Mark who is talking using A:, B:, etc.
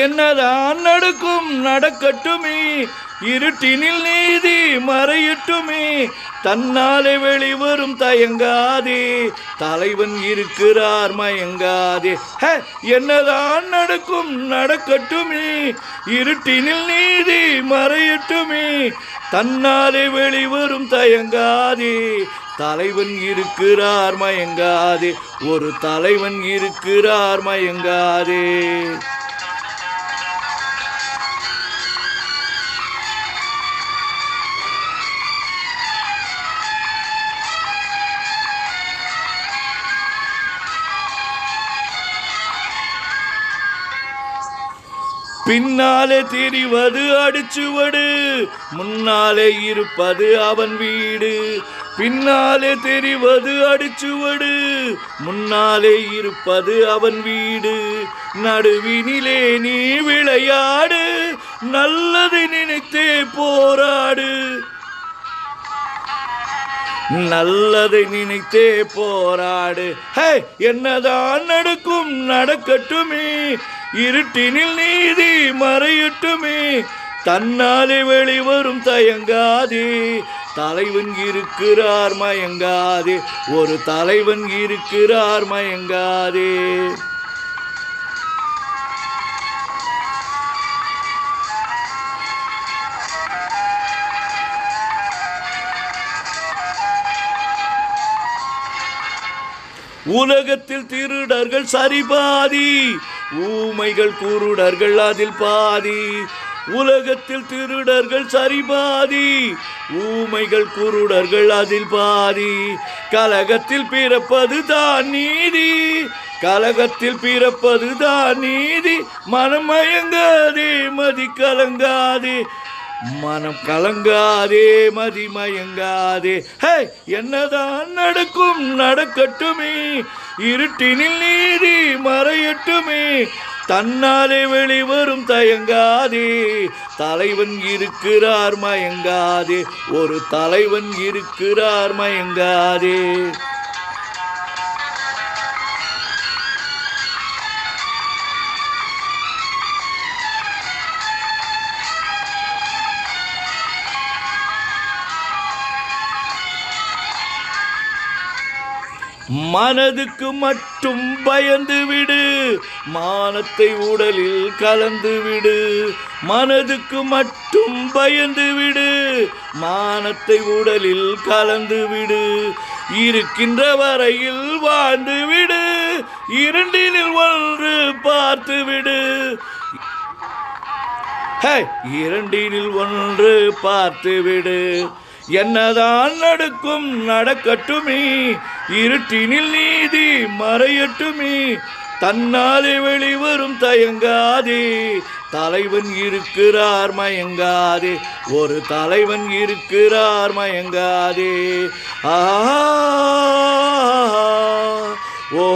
A: என்னதான் நடக்கும் நடக்கட்டுமே, இருட்டினில் நீதி மறையட்டுமே, தன்னாலே வெளிவரும் தயங்காதே, தலைவன் இருக்கிறார் மயங்காதே. என்னதான் நடக்கும் நடக்கட்டுமே, இருட்டினில் நீதி மறையட்டுமே, தன்னாலே வெளிவரும் தயங்காதே, தலைவன் இருக்கிறார் மயங்காதே, ஒரு தலைவன் இருக்கிறார் மயங்காதே. பின்னாலே தெரிவது அடிச்சுவடு, முன்னாலே இருப்பது அவன் வீடு. பின்னாலே தெரிவது அடிச்சுவடு, முன்னாலே இருப்பது அவன் வீடு. நடுவினிலே நீ விளையாடு, நல்லது நினைத்தே போராடு, நல்லதை நினைத்தே போராடு. என்னதான் நடக்கும் நடக்கட்டுமே, இருட்டினில் நீதி மறையட்டுமே, தன்னாலே வெளிவரும் தயங்காதே, தலைவன் இருக்கிறார் மயங்காதே, ஒரு தலைவன் இருக்கிறார் மயங்காதே. உலகத்தில் திருடர்கள் சரிபாதி, ஊமைகள் குருடர்கள் அதில் பாதி. உலகத்தில் திருடர்கள் சரிபாதி, ஊமைகள் குருடர்கள் அதில் பாதி. கலகத்தில் பிறப்பது தான் நீதி, கலகத்தில் பிறப்பது தான் நீதி, மனம் மயங்காதே மதி கலங்காதே, மனம் கலங்காதே மதி மயங்காதே. என்னதான் நடக்கும் நடக்கட்டுமே, இருட்டினில் நீதி மறையட்டுமே, தன்னாலே வெளிவரும் தயங்காதே, தலைவன் இருக்கிறார் மயங்காதே, ஒரு தலைவன் இருக்கிறார் மயங்காதே. மனதுக்கு மட்டும் பயந்து விடு, மானத்தை உடலில் கலந்து விடு. மனதுக்கு மட்டும் பயந்து விடு, மானத்தை உடலில் கலந்து விடு. இருக்கின்ற வரையில் வாழ்ந்து விடு, இரண்டினில் ஒன்று பார்த்து விடு. இரண்டினில் ஒன்று பார்த்து விடு. என்னதான் நடக்கும் நடக்கட்டுமே, இருட்டினில் நீதி மறையட்டுமே, தன்னாலே வெளிவரும் தயங்காதே, தலைவன் இருக்கிறார் மயங்காதே, ஒரு தலைவன் இருக்கிறார் மயங்காதே. ஆ ஓ